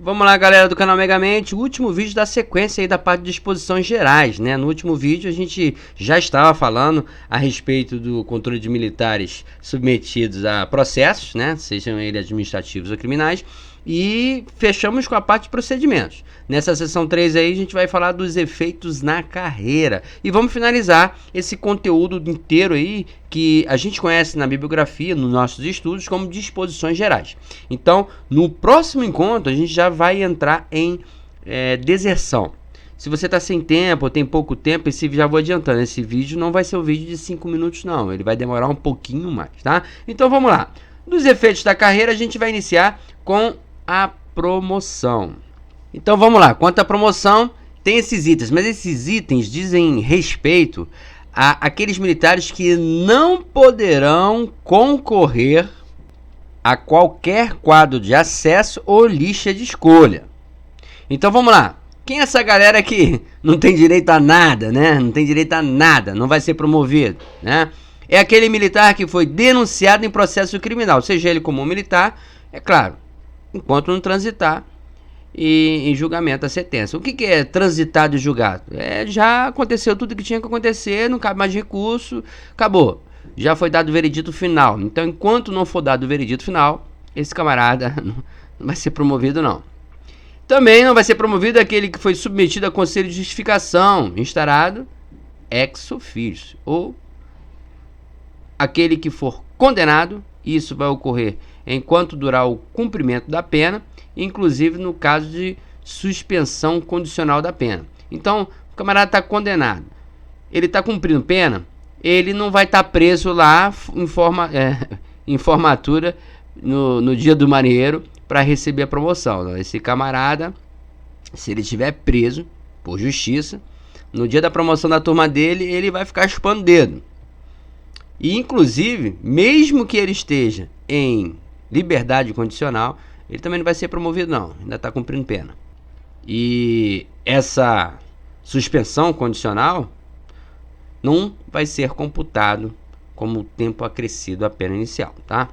Vamos lá, galera do canal Megamente, o último vídeo da sequência aí da parte de disposições gerais, né? No último vídeo a gente já estava falando a respeito do controle de militares submetidos a processos, né? Sejam eles administrativos ou criminais, e fechamos com a parte de procedimentos. Nessa seção 3 aí a gente vai falar dos efeitos na carreira e vamos finalizar esse conteúdo inteiro aí que a gente conhece na bibliografia, nos nossos estudos, como disposições gerais. Então, no próximo encontro a gente já vai entrar em deserção. Se você está sem tempo ou tem pouco tempo, já vou adiantando, esse vídeo não vai ser um vídeo de 5 minutos não, ele vai demorar um pouquinho mais, tá? Então vamos lá. Dos efeitos da carreira a gente vai iniciar com a promoção. Então vamos lá, quanto à promoção, tem esses itens, mas esses itens dizem respeito a aqueles militares que não poderão concorrer a qualquer quadro de acesso ou lista de escolha. Então vamos lá, quem é essa galera que não tem direito a nada, né? Não tem direito a nada, não vai ser promovido, né? É aquele militar que foi denunciado em processo criminal, seja ele como militar, é claro, enquanto não transitar em julgamento a sentença. O que é transitado e julgado? Já aconteceu tudo que tinha que acontecer, não cabe mais recurso, acabou. Já foi dado o veredito final. Então, enquanto não for dado o veredito final, esse camarada não vai ser promovido, não. Também não vai ser promovido aquele que foi submetido a conselho de justificação, instaurado ex officio, ou aquele que for condenado. Isso vai ocorrer enquanto durar o cumprimento da pena, inclusive no caso de suspensão condicional da pena. Então, o camarada está condenado, ele está cumprindo pena, ele não vai estar preso lá em formatura no dia do marinheiro para receber a promoção. Não. Esse camarada, se ele estiver preso por justiça, no dia da promoção da turma dele, ele vai ficar chupando o dedo. E inclusive, mesmo que ele esteja em liberdade condicional, ele também não vai ser promovido não, ainda está cumprindo pena. E essa suspensão condicional não vai ser computado como tempo acrescido à pena inicial, tá?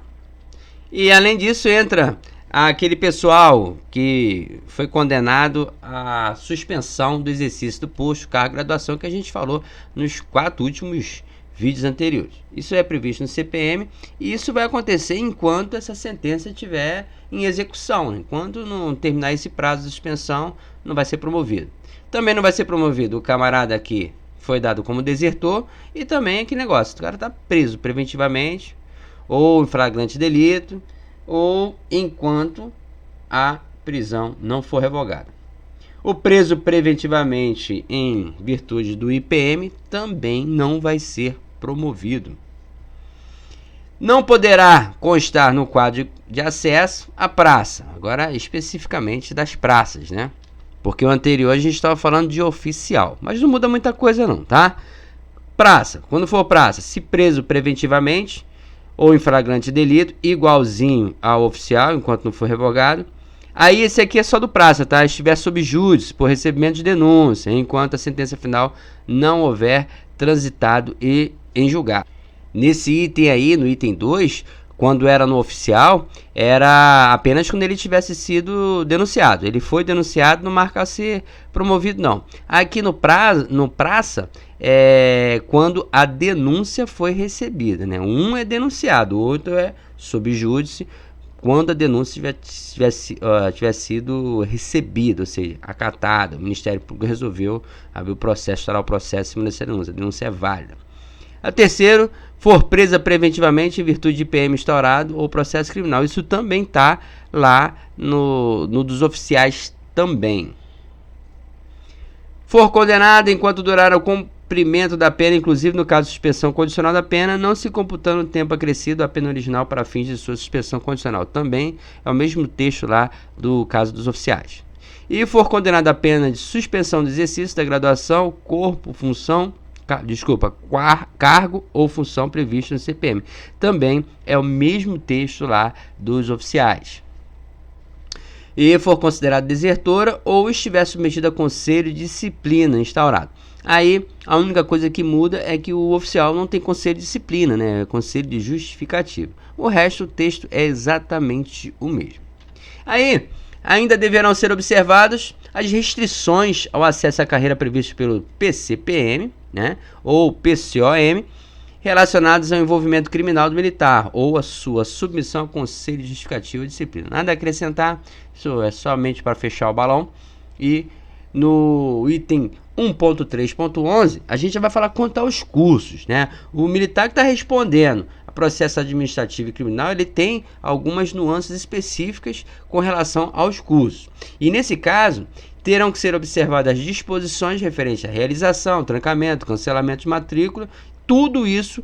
E além disso entra aquele pessoal que foi condenado à suspensão do exercício do posto, cargo, graduação, que a gente falou nos 4 últimos vídeos anteriores. Isso é previsto no CPM e isso vai acontecer enquanto essa sentença estiver em execução. Enquanto não terminar esse prazo de suspensão, não vai ser promovido. Também não vai ser promovido o camarada que foi dado como desertor e também aquele negócio, o cara está preso preventivamente ou em flagrante delito ou enquanto a prisão não for revogada. O preso preventivamente em virtude do IPM também não vai ser promovido. Não poderá constar no quadro de acesso a praça, agora especificamente das praças, né? Porque o anterior a gente estava falando de oficial, mas não muda muita coisa não, tá? Praça, quando for praça, se preso preventivamente ou em flagrante delito, igualzinho ao oficial, enquanto não for revogado. Aí esse aqui é só do praça, tá? Estiver sob júdice por recebimento de denúncia, enquanto a sentença final não houver transitado e em julgado. Nesse item aí, no item 2, quando era no oficial, era apenas quando ele tivesse sido denunciado. Ele foi denunciado, não marca ser promovido não. Aqui no praça, é quando a denúncia foi recebida, né? Um é denunciado, o outro é sob júdice, quando a denúncia tiver sido recebida, ou seja, acatada. O Ministério Público resolveu abrir o processo, instaurar o processo em cima dessa denúncia. A denúncia é válida. A terceiro, for presa preventivamente em virtude de IPM instaurado ou processo criminal. Isso também está lá no dos oficiais também. For condenado enquanto durar o cumprimento da pena, inclusive no caso de suspensão condicional da pena, não se computando o tempo acrescido à pena original para fins de sua suspensão condicional. Também é o mesmo texto lá do caso dos oficiais. E for condenado à pena de suspensão do exercício da graduação, cargo ou função previsto no CPM. Também é o mesmo texto lá dos oficiais. E for considerado desertora ou estiver submetido a conselho de disciplina instaurado. Aí a única coisa que muda é que o oficial não tem conselho de disciplina, né? É conselho de justificativo. O resto, o texto é exatamente o mesmo. Aí Ainda deverão ser observadas as restrições ao acesso à carreira previstas pelo PCPM, né, ou PCOM, relacionadas ao envolvimento criminal do militar ou a sua submissão ao conselho justificativo de disciplina. Nada a acrescentar, isso é somente para fechar o balão. E no item 1.3.11, a gente já vai falar quanto aos cursos, né? O militar que está respondendo a processo administrativo e criminal, ele tem algumas nuances específicas com relação aos cursos. E nesse caso, terão que ser observadas as disposições referentes à realização, trancamento, cancelamento de matrícula. Tudo isso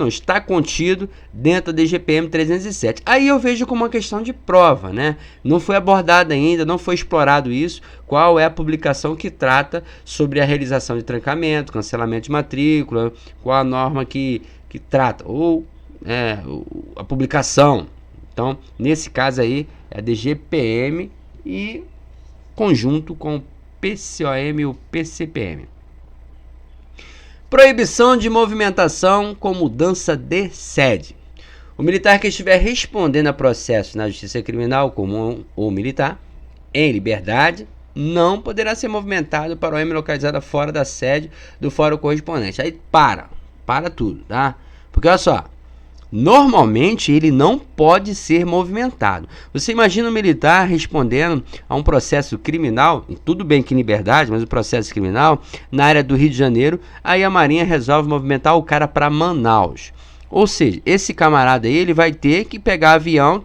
está contido dentro da DGPM 307. Aí eu vejo como uma questão de prova, né? Não foi abordado ainda, não foi explorado isso, qual é a publicação que trata sobre a realização de trancamento, cancelamento de matrícula, qual a norma que trata, ou a publicação. Então, nesse caso aí, é a DGPM e conjunto com o PCOM e o PCPM. Proibição de movimentação com mudança de sede. O militar que estiver respondendo a processo na Justiça Criminal Comum ou Militar, em liberdade, não poderá ser movimentado para o M localizado fora da sede do fórum correspondente. Aí para tudo, tá? Porque olha só, normalmente ele não pode ser movimentado. Você imagina um militar respondendo a um processo criminal, tudo bem que em liberdade, mas o processo criminal, na área do Rio de Janeiro, aí a Marinha resolve movimentar o cara para Manaus. Ou seja, esse camarada aí, ele vai ter que pegar avião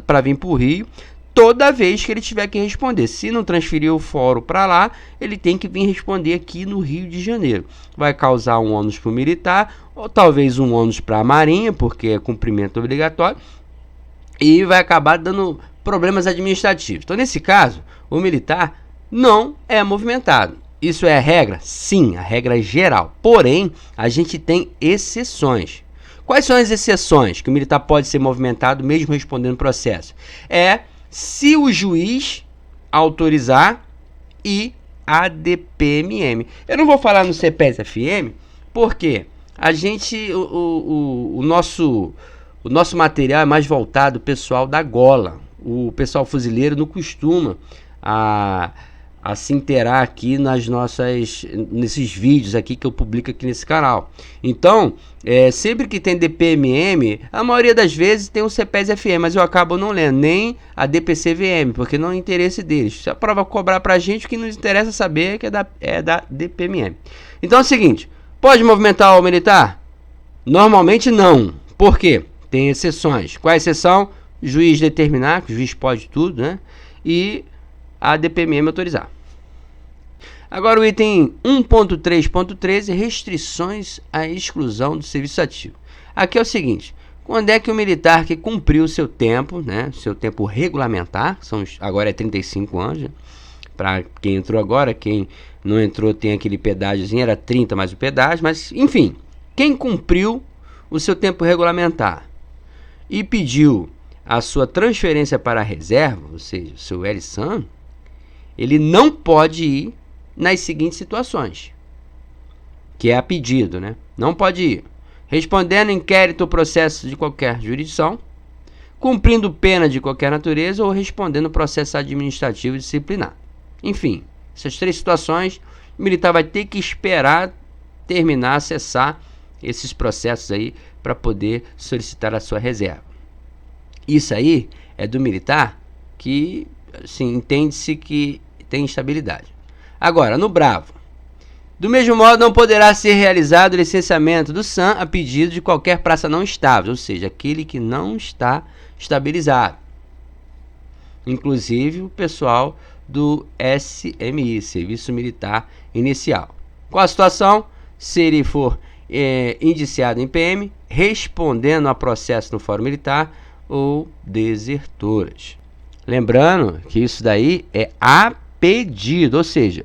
para vir para o Rio, toda vez que ele tiver que responder. Se não transferir o fórum para lá, ele tem que vir responder aqui no Rio de Janeiro. Vai causar um ônus para o militar, ou talvez um ônus para a Marinha, porque é cumprimento obrigatório, e vai acabar dando problemas administrativos. Então, nesse caso, o militar não é movimentado. Isso é a regra? Sim, a regra é geral. Porém, a gente tem exceções. Quais são as exceções que o militar pode ser movimentado mesmo respondendo o processo? Se o juiz autorizar e a DPMM. Eu não vou falar no CPES-FM, porque o nosso material é mais voltado ao pessoal da gola. O pessoal fuzileiro não costuma a se inteirar aqui nesses vídeos aqui que eu publico aqui nesse canal. Então, sempre que tem DPMM, a maioria das vezes tem o CPES-FM, mas eu acabo não lendo nem a DPCVM, porque não é interesse deles. Se a prova cobrar pra gente, o que nos interessa saber é da DPMM. Então é o seguinte, pode movimentar o militar? Normalmente não. Por quê? Tem exceções. Qual a exceção? O juiz determinar, que o juiz pode tudo, né? E a DPMM autorizar. Agora o item 1.3.13, restrições à exclusão do serviço ativo. Aqui é o seguinte, quando é que o militar que cumpriu o seu tempo, né, seu tempo regulamentar, agora é 35 anos, né, para quem entrou agora, quem não entrou tem aquele pedágiozinho, era 30 mais o pedágio, mas enfim, quem cumpriu o seu tempo regulamentar e pediu a sua transferência para a reserva, ou seja, o seu LSAN, ele não pode ir nas seguintes situações, que é a pedido, né? Não pode ir respondendo inquérito ou processo de qualquer jurisdição, cumprindo pena de qualquer natureza ou respondendo processo administrativo disciplinar. Enfim, essas três situações, o militar vai ter que esperar terminar, acessar esses processos aí para poder solicitar a sua reserva. Isso aí é do militar que, assim, entende-se que tem estabilidade. Agora, no Bravo, do mesmo modo, não poderá ser realizado o licenciamento do SAM a pedido de qualquer praça não estável, ou seja, aquele que não está estabilizado. Inclusive o pessoal do SMI, Serviço Militar Inicial. Qual a situação? Se ele for indiciado em PM, respondendo a processo no Fórum Militar ou desertoras. Lembrando que isso daí é a pedido, ou seja,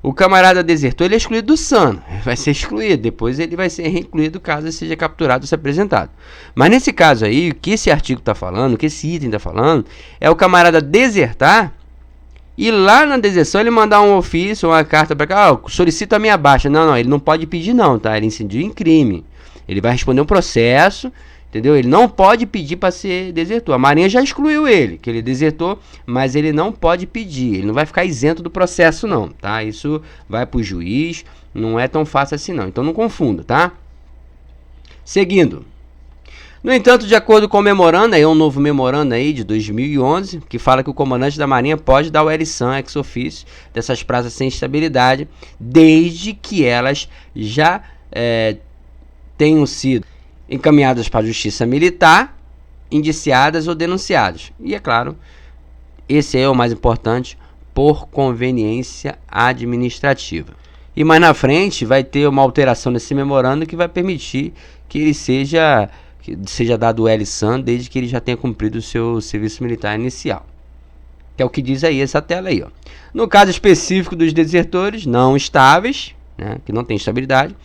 o camarada desertor, ele é excluído do SAN, vai ser excluído, depois ele vai ser reincluído caso ele seja capturado ou se apresentado. Mas nesse caso aí, o que esse artigo está falando, o que esse item está falando, é o camarada desertar e lá na deserção ele mandar um ofício, uma carta para cá, solicito a minha baixa. Não, ele não pode pedir não, tá? Ele incidiu em crime. Ele vai responder um processo, Entendeu? Ele não pode pedir para ser desertor. A Marinha já excluiu ele, que ele desertou, mas ele não pode pedir. Ele não vai ficar isento do processo, não, tá? Isso vai para o juiz, não é tão fácil assim, não. Então não confunda, tá? Seguindo. No entanto, de acordo com o memorando, é um novo memorando aí de 2011, que fala que o comandante da Marinha pode dar o L-SAN ex officio dessas praças sem estabilidade, desde que elas já tenham sido encaminhadas para a justiça militar, indiciadas ou denunciadas. E é claro, esse é o mais importante, por conveniência administrativa. E mais na frente vai ter uma alteração nesse memorando que vai permitir que ele seja dado o L-SAN desde que ele já tenha cumprido o seu serviço militar inicial. Que é o que diz aí essa tela aí, ó. No caso específico dos desertores não estáveis, né, que não tem estabilidade,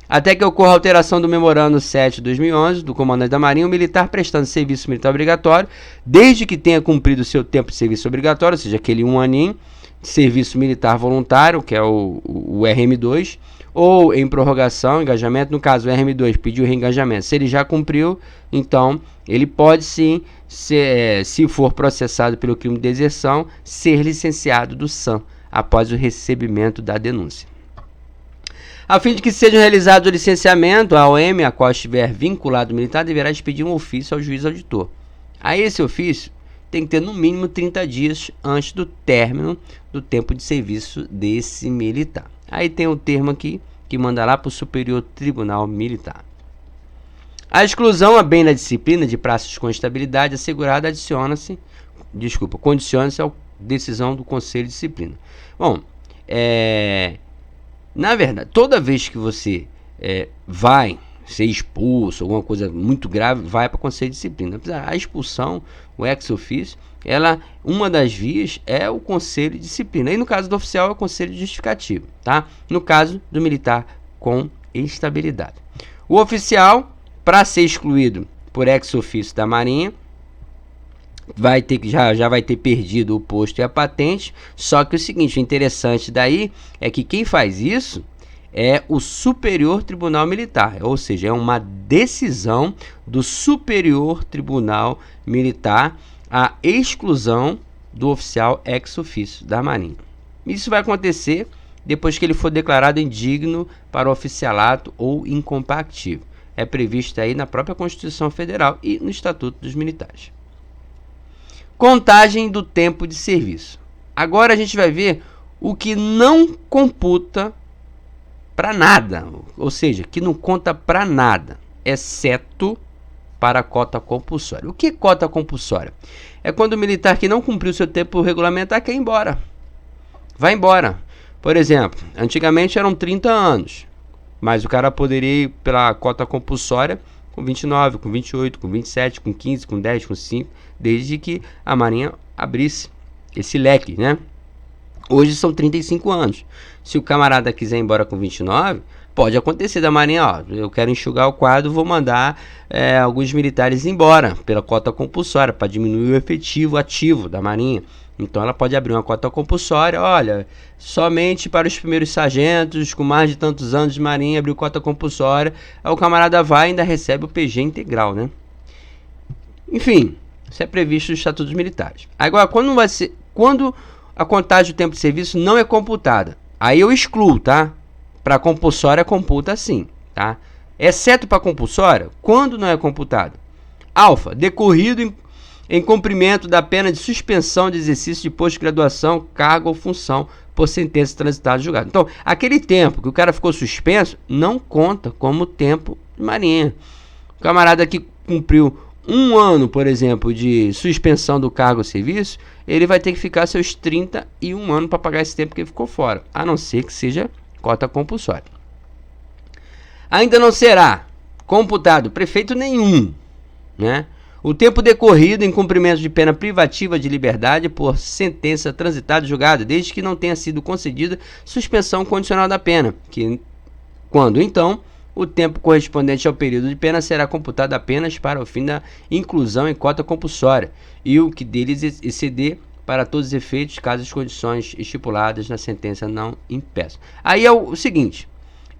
até que ocorra a alteração do memorando 7 de 2011 do comandante da Marinha, o militar prestando serviço militar obrigatório, desde que tenha cumprido o seu tempo de serviço obrigatório, ou seja, aquele 1 aninho de serviço militar voluntário, que é o RM2, ou em prorrogação, engajamento. No caso, o RM2 pediu reengajamento. Se ele já cumpriu, então ele pode sim, se for processado pelo crime de deserção, ser licenciado do SAM após o recebimento da denúncia. A fim de que seja realizado o licenciamento, a OM, a qual estiver vinculado o militar, deverá expedir um ofício ao juiz auditor. Aí esse ofício tem que ter no mínimo 30 dias antes do término do tempo de serviço desse militar. Aí tem o termo aqui que manda lá para o Superior Tribunal Militar. A exclusão a bem da disciplina de praças com estabilidade assegurada condiciona-se à decisão do Conselho de Disciplina. Bom, na verdade, toda vez que você vai ser expulso, alguma coisa muito grave, vai para o Conselho de Disciplina. A expulsão, o ex officio, uma das vias é o Conselho de Disciplina. E no caso do oficial é o Conselho Justificativo, tá? No caso do militar com estabilidade. O oficial, para ser excluído por ex officio da Marinha, já vai ter perdido o posto e a patente. Só que o seguinte, o interessante daí é que quem faz isso é o Superior Tribunal Militar, ou seja, é uma decisão do Superior Tribunal Militar a exclusão do oficial ex officio da Marinha. Isso vai acontecer depois que ele for declarado indigno para o oficialato ou incompatível. É previsto aí na própria Constituição Federal e no Estatuto dos Militares. Contagem do tempo de serviço. Agora a gente vai ver o que não computa para nada, ou seja, que não conta para nada, exceto para a cota compulsória. O que é cota compulsória? É quando o militar que não cumpriu seu tempo regulamentar quer ir embora. Vai embora. Por exemplo, antigamente eram 30 anos, mas o cara poderia ir pela cota compulsória com 29, com 28, com 27, com 15, com 10, com 5, desde que a Marinha abrisse esse leque, né? Hoje são 35 anos. Se o camarada quiser ir embora com 29, pode acontecer da Marinha, ó, eu quero enxugar o quadro, vou mandar alguns militares embora pela cota compulsória, para diminuir o efetivo ativo da Marinha. Então ela pode abrir uma cota compulsória, olha, somente para os primeiros sargentos com mais de tantos anos de Marinha abriu cota compulsória, aí o camarada vai e ainda recebe o PG integral, né? Enfim, isso é previsto no Estatuto dos Militares. Agora, quando a contagem do tempo de serviço não é computada, aí eu excluo, tá? Para compulsória computa sim, tá? Exceto para compulsória, quando não é computado. Alfa, decorrido em cumprimento da pena de suspensão de exercício de posto-graduação, cargo ou função por sentença transitada em julgado. Então, aquele tempo que o cara ficou suspenso não conta como tempo de Marinha. O camarada que cumpriu 1 ano, por exemplo, de suspensão do cargo ou serviço, ele vai ter que ficar seus 31 anos para pagar esse tempo que ele ficou fora, a não ser que seja cota compulsória. Ainda não será computado prefeito nenhum, né? O tempo decorrido em cumprimento de pena privativa de liberdade por sentença transitada e julgada, desde que não tenha sido concedida suspensão condicional da pena, quando então o tempo correspondente ao período de pena será computado apenas para o fim da inclusão em cota compulsória e o que deles exceder para todos os efeitos, caso as condições estipuladas na sentença não impeçam. Aí é o seguinte,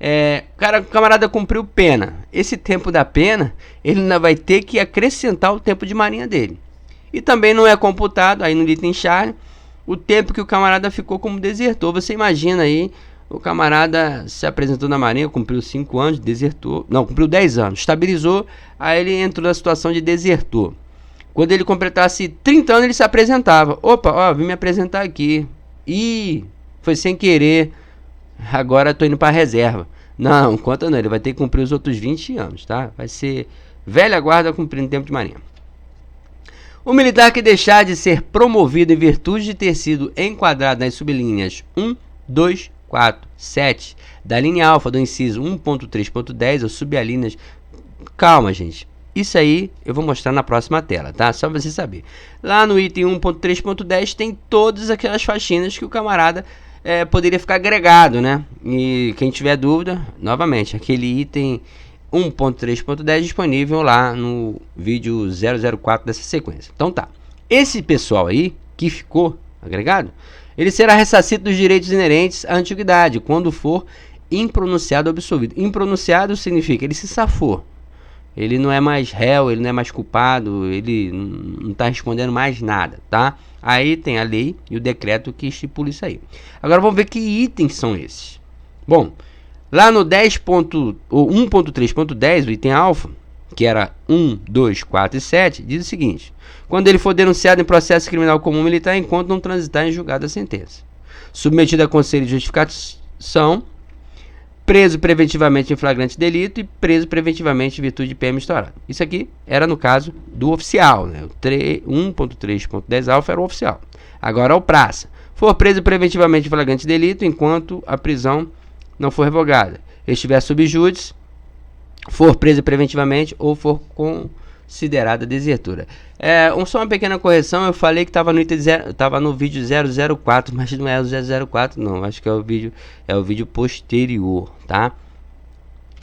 O camarada cumpriu pena. Esse tempo da pena, ele ainda vai ter que acrescentar o tempo de marinha dele. E também não é computado, aí no item char, o tempo que o camarada ficou como desertor. Você imagina aí, o camarada se apresentou na marinha, cumpriu 5 anos, desertou. Não, cumpriu 10 anos, estabilizou, aí ele entrou na situação de desertor. Quando ele completasse 30 anos, ele se apresentava. Opa, ó, vim me apresentar aqui. Ih, foi sem querer. Agora tô indo pra reserva. Não, conta não, ele vai ter que cumprir os outros 20 anos, tá? Vai ser velha guarda cumprindo tempo de marinha. O militar que deixar de ser promovido em virtude de ter sido enquadrado nas sublinhas 1, 2, 4, 7 da linha alfa do inciso 1.3.10 ou subalíneas... Calma, gente. Isso aí eu vou mostrar na próxima tela, tá? Só pra você saber. Lá no item 1.3.10 tem todas aquelas faxinas que o camarada poderia ficar agregado, né? E quem tiver dúvida, novamente, aquele item 1.3.10 disponível lá no vídeo 004 dessa sequência. Então tá. Esse pessoal aí que ficou agregado, ele será ressarcido dos direitos inerentes à antiguidade quando for impronunciado ou absolvido. Impronunciado significa ele se safou. Ele não é mais réu, ele não é mais culpado, ele não está respondendo mais nada, tá? Aí tem a lei e o decreto que estipula isso aí. Agora vamos ver que itens são esses. Bom, lá no 1.3.10, o item alfa, que era 1, 2, 4 e 7, diz o seguinte: quando ele for denunciado em processo criminal comum militar enquanto não transitar em julgado a sentença, submetido a conselho de justificação, preso preventivamente em flagrante delito e preso preventivamente em virtude de PM estourado. Isso aqui era no caso do oficial, né? O 1.3.10 alfa era o oficial. Agora é o praça. For preso preventivamente em flagrante delito enquanto a prisão não for revogada, estiver sob júdice, for preso preventivamente ou for considerada desertura. Só uma pequena correção, eu falei que estava no vídeo 004, mas não é o 004 não, acho que é o vídeo posterior, tá?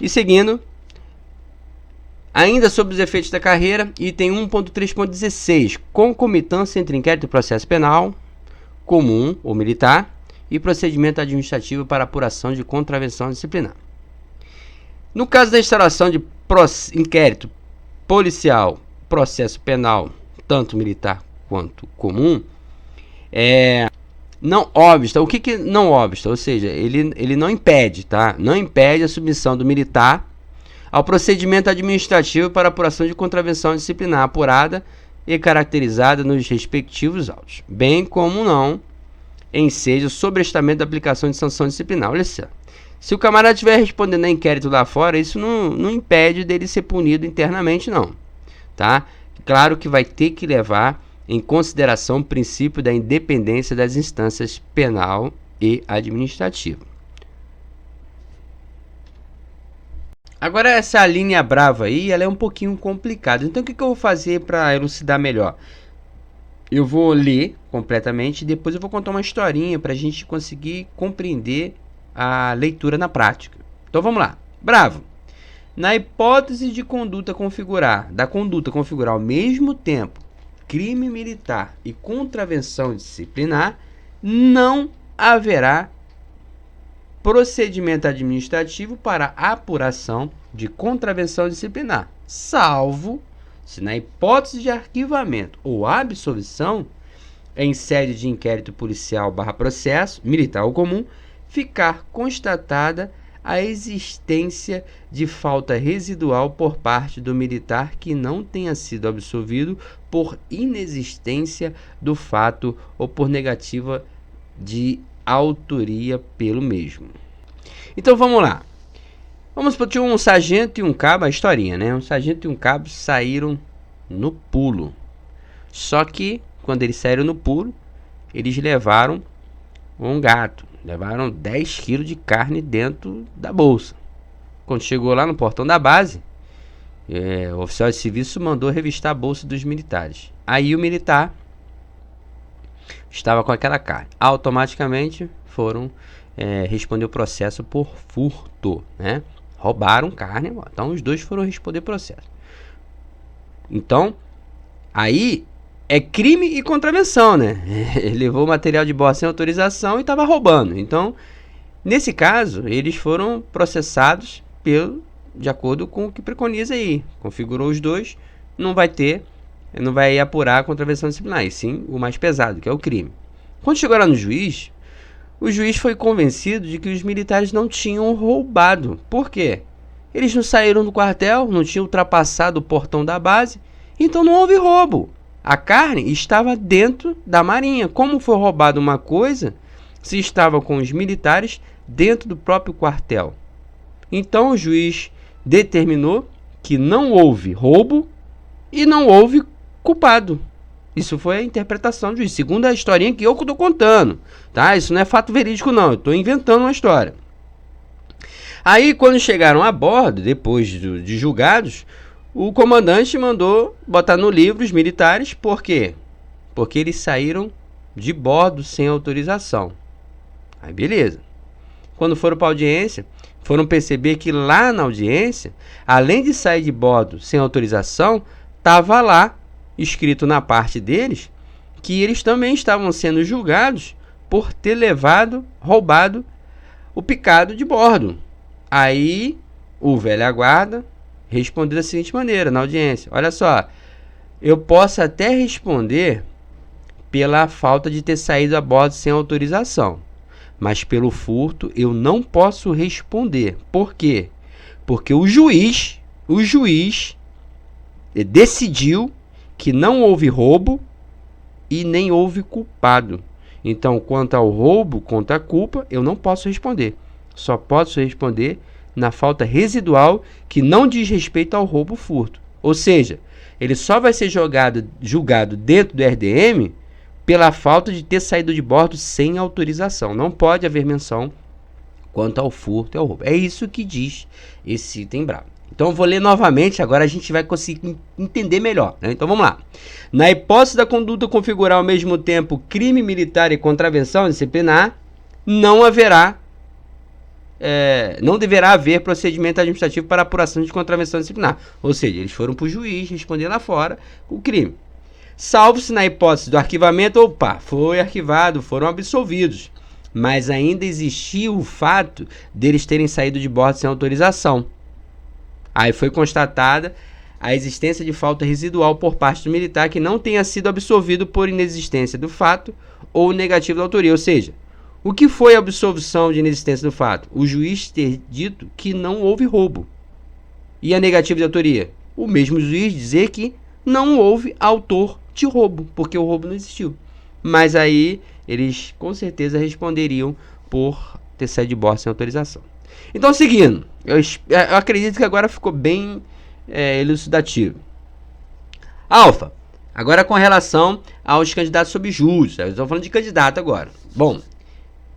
E seguindo, ainda sobre os efeitos da carreira, item 1.3.16, concomitância entre inquérito e processo penal, comum ou militar, e procedimento administrativo para apuração de contravenção disciplinar. No caso da instauração de inquérito policial, processo penal, tanto militar quanto comum, não obsta. O que não obsta? Ou seja, ele não impede, tá? Não impede a submissão do militar ao procedimento administrativo para apuração de contravenção disciplinar apurada e caracterizada nos respectivos autos, bem como não enseja o sobrestamento da aplicação de sanção disciplinar. Olha só. Se o camarada estiver respondendo a inquérito lá fora, isso não impede dele ser punido internamente, não. Tá? Claro que vai ter que levar em consideração o princípio da independência das instâncias penal e administrativa. Agora essa linha brava aí, ela é um pouquinho complicada. Então o que eu vou fazer para elucidar melhor? Eu vou ler completamente e depois eu vou contar uma historinha para a gente conseguir compreender a leitura na prática. Então vamos lá. Bravo. Na hipótese de conduta configurar ao mesmo tempo crime militar e contravenção disciplinar, não haverá procedimento administrativo para apuração de contravenção disciplinar, salvo se na hipótese de arquivamento ou absolvição em sede de inquérito policial / processo militar ou comum ficar constatada a existência de falta residual por parte do militar que não tenha sido absolvido por inexistência do fato ou por negativa de autoria pelo mesmo. Então vamos lá. Vamos supor que um sargento e um cabo, a historinha, né? Um sargento e um cabo saíram no pulo. Só que quando eles saíram no pulo, eles levaram um gato. Levaram 10 quilos de carne dentro da bolsa. Quando chegou lá no portão da base, o oficial de serviço mandou revistar a bolsa dos militares. Aí o militar estava com aquela carne. Automaticamente foram responder o processo por furto, né? Roubaram carne, então os dois foram responder processo. Então, aí é crime e contravenção, né? Ele levou o material de bordo sem autorização e estava roubando. Então, Nesse caso, eles foram processados de acordo com o que preconiza aí. Configurou os dois, não vai apurar a contravenção disciplinar, e sim o mais pesado, que é o crime. Quando chegou lá no juiz, o juiz foi convencido de que os militares não tinham roubado. Por quê? Eles não saíram do quartel, não tinham ultrapassado o portão da base, então não houve roubo. A carne estava dentro da marinha. Como foi roubada uma coisa se estava com os militares dentro do próprio quartel? Então o juiz determinou que não houve roubo e não houve culpado. Isso foi a interpretação do juiz, segundo a historinha que eu estou contando, tá? Isso não é fato verídico não, eu estou inventando uma história. Aí quando chegaram a bordo, depois de julgados, o comandante mandou botar no livro os militares. Por quê? Porque eles saíram de bordo sem autorização. Aí beleza. Quando foram para a audiência, foram perceber que lá na audiência, além de sair de bordo sem autorização, estava lá, escrito na parte deles, que eles também estavam sendo julgados por ter roubado o picado de bordo. Aí o velha guarda respondeu da seguinte maneira na audiência: olha só, eu posso até responder pela falta de ter saído a bordo sem autorização, mas pelo furto eu não posso responder. Por quê? Porque o juiz decidiu que não houve roubo e nem houve culpado. Então, quanto ao roubo, quanto à culpa, eu não posso responder. Só posso responder na falta residual que não diz respeito ao roubo ou furto. Ou seja, ele só vai ser julgado dentro do RDM pela falta de ter saído de bordo sem autorização. Não pode haver menção quanto ao furto e ao roubo. É isso que diz esse item bravo. Então eu vou ler novamente, agora a gente vai conseguir entender melhor, né? Então vamos lá. Na hipótese da conduta configurar ao mesmo tempo crime militar e contravenção disciplinar, não deverá haver procedimento administrativo para apuração de contravenção disciplinar. Ou seja, eles foram para o juiz responder lá fora o crime. Salvo se na hipótese do arquivamento, foi arquivado, foram absolvidos, mas ainda existia o fato deles terem saído de bordo sem autorização. Aí foi constatada a existência de falta residual por parte do militar que não tenha sido absolvido por inexistência do fato ou negativo da autoria. Ou seja, o que foi a absolvição de inexistência do fato? O juiz ter dito que não houve roubo. E a negativa de autoria? O mesmo juiz dizer que não houve autor de roubo, porque o roubo não existiu. Mas aí eles com certeza responderiam por ter saído de bordo sem autorização. Então, seguindo, eu acredito que agora ficou bem elucidativo. Alfa, agora com relação aos candidatos sob júri. Estamos falando de candidato agora. Bom,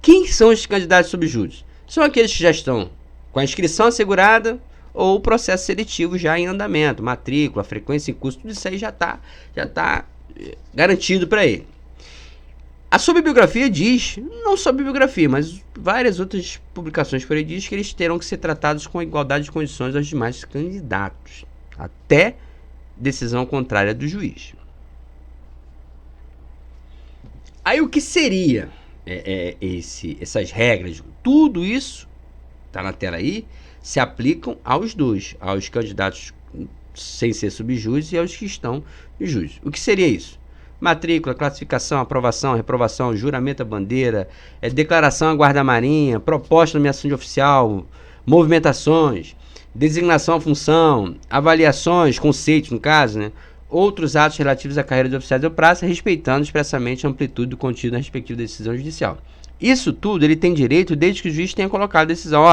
quem são os candidatos sob júri? São aqueles que já estão com a inscrição assegurada ou o processo seletivo já em andamento, matrícula, frequência em curso, tudo isso aí já está garantido para ele. A subbiografia diz, não só bibliografia, mas várias outras publicações por aí diz que eles terão que ser tratados com igualdade de condições aos demais candidatos, até decisão contrária do juiz. Aí o que seria essas regras? Tudo isso, está na tela aí, se aplicam aos dois, aos candidatos sem ser subjúdice e aos que estão em júri. O que seria isso? Matrícula, classificação, aprovação, reprovação, juramento à bandeira, declaração à guarda-marinha, proposta de nomeação de oficial, movimentações, designação à função, avaliações, conceitos no caso, né? Outros atos relativos à carreira de oficiais ou praça, respeitando expressamente a amplitude do contido na respectiva decisão judicial. Isso tudo ele tem direito desde que o juiz tenha colocado a decisão.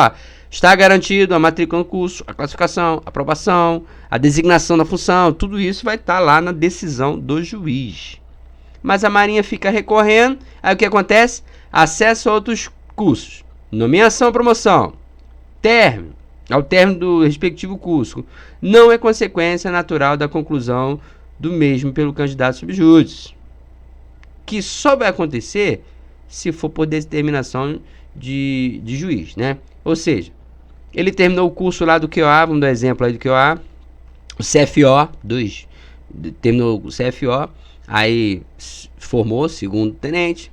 Está garantido a matrícula no curso, a classificação, a aprovação, a designação da função, tudo isso vai estar lá na decisão do juiz. Mas a Marinha fica recorrendo, aí o que acontece? Acesso a outros cursos, nomeação, promoção, ao término do respectivo curso, não é consequência natural da conclusão do mesmo pelo candidato subjúdice, que só vai acontecer se for por determinação de juiz, né? Ou seja, ele terminou o curso lá do QOA, vamos dar exemplo aí do QOA, o CFO, terminou o CFO, aí formou segundo tenente,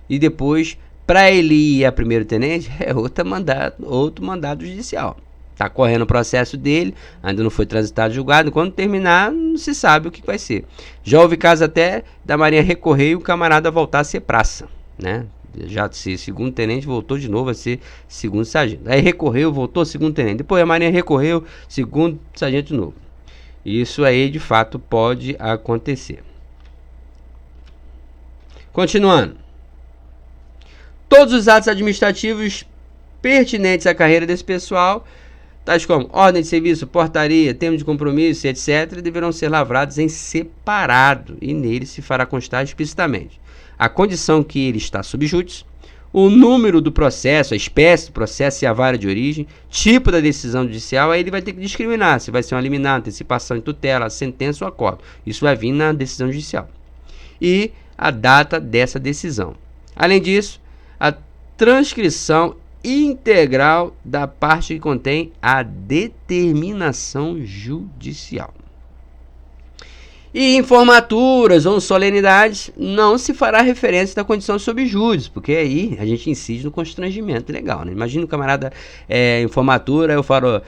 e depois Para ele ir a primeiro tenente, é outro mandado judicial. Está correndo o processo dele, ainda não foi transitado julgado. Quando terminar, não se sabe o que vai ser. Já houve caso até da Marinha recorrer e o camarada voltar a ser praça, né? Já de ser segundo tenente, voltou de novo a ser segundo sargento. Aí recorreu, voltou segundo tenente. Depois a Marinha recorreu, segundo sargento de novo. Isso aí, de fato, pode acontecer. Continuando. Todos os atos administrativos pertinentes à carreira desse pessoal, tais como ordem de serviço, portaria, termo de compromisso, etc., deverão ser lavrados em separado e nele se fará constar explicitamente a condição que ele está sob júdice, o número do processo, a espécie do processo e a vara de origem, tipo da decisão judicial. Aí ele vai ter que discriminar se vai ser uma liminar, antecipação em tutela, sentença ou acordo. Isso vai vir na decisão judicial. E a data dessa decisão. Além disso, a transcrição integral da parte que contém a determinação judicial. E em formaturas ou solenidades não se fará referência da condição sob júdice, porque aí a gente incide no constrangimento legal, né? Imagina o camarada em formatura, eu falo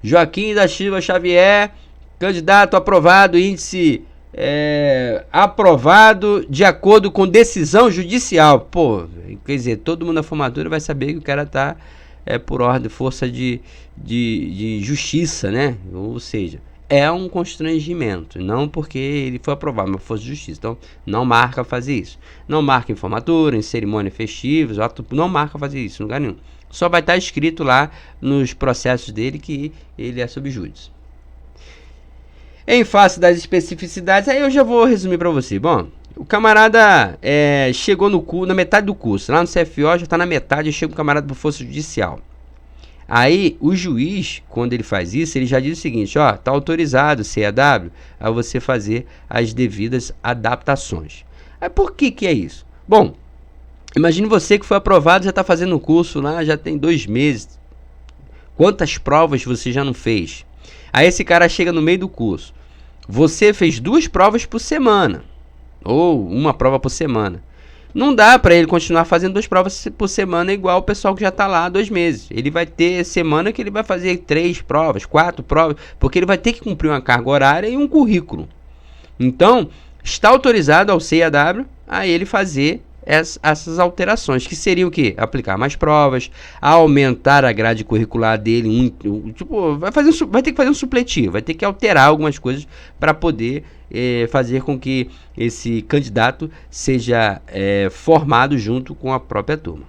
Joaquim da Silva Xavier, candidato aprovado, índice aprovado de acordo com decisão judicial. Pô, quer dizer, todo mundo na formatura vai saber que o cara tá por ordem, força de justiça, né? Ou seja, é um constrangimento, não porque ele foi aprovado, mas força de justiça. Então, não marca fazer isso. Não marca em formatura, em cerimônia festivas, não marca fazer isso em lugar nenhum. Só vai estar escrito lá nos processos dele que ele é sob júdice. Em face das especificidades, aí eu já vou resumir para você. Bom, o camarada chegou na metade do curso, lá no CFO já está na metade, chega o camarada para força judicial. Aí o juiz, quando ele faz isso, ele já diz o seguinte: ó, tá autorizado CAW a você fazer as devidas adaptações. Aí por que é isso? Bom, imagine você que foi aprovado, já está fazendo o curso lá, já tem 2 meses. Quantas provas você já não fez? Aí esse cara chega no meio do curso. Você fez 2 provas por semana, ou 1 prova por semana. Não dá para ele continuar fazendo 2 provas por semana igual o pessoal que já está lá há 2 meses. Ele vai ter semana que ele vai fazer 3 provas, 4 provas, porque ele vai ter que cumprir uma carga horária e um currículo. Então, está autorizado ao CAW a ele fazer essas alterações, que seriam o quê? Aplicar mais provas, aumentar a grade curricular dele, vai ter que fazer um supletivo, vai ter que alterar algumas coisas para poder fazer com que esse candidato seja formado junto com a própria turma.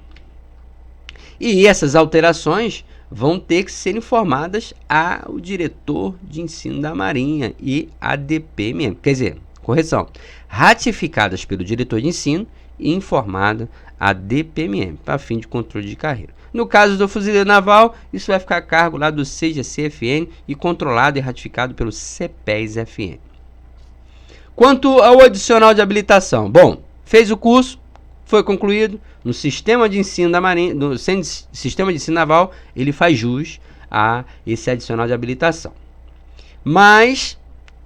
E essas alterações vão ter que ser informadas ao diretor de ensino da Marinha e à DPMM, quer dizer, correção, ratificadas pelo diretor de ensino e informada a DPMM, para fim de controle de carreira. No caso do fuzileiro naval, isso vai ficar a cargo lá do CGC-FN e controlado e ratificado pelo CPES-FN. Quanto ao adicional de habilitação, bom, fez o curso, foi concluído, no sistema de ensino da Marinha, no sistema de ensino naval, ele faz jus a esse adicional de habilitação. Mas,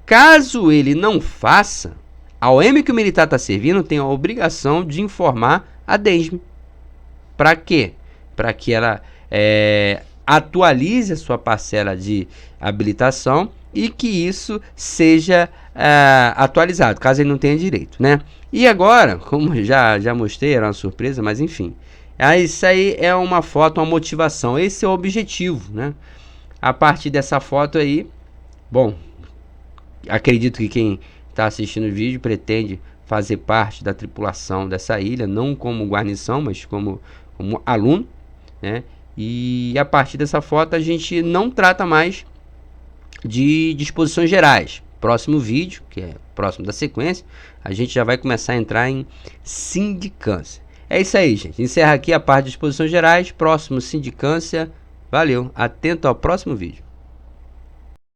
caso ele não faça, a OM que o militar está servindo tem a obrigação de informar a DESM. Para quê? Para que ela atualize a sua parcela de habilitação e que isso seja atualizado, caso ele não tenha direito, né? E agora, como já mostrei, era uma surpresa, mas enfim. Isso aí é uma foto, uma motivação. Esse é o objetivo, né? A partir dessa foto aí, bom, acredito que quem está assistindo o vídeo pretende fazer parte da tripulação dessa ilha, não como guarnição, mas como aluno, né? E a partir dessa foto a gente não trata mais de disposições gerais. Próximo vídeo, que é próximo da sequência, a gente já vai começar a entrar em sindicância. É isso aí, gente. Encerra aqui a parte de disposições gerais. Próximo, sindicância. Valeu. Atento ao próximo vídeo.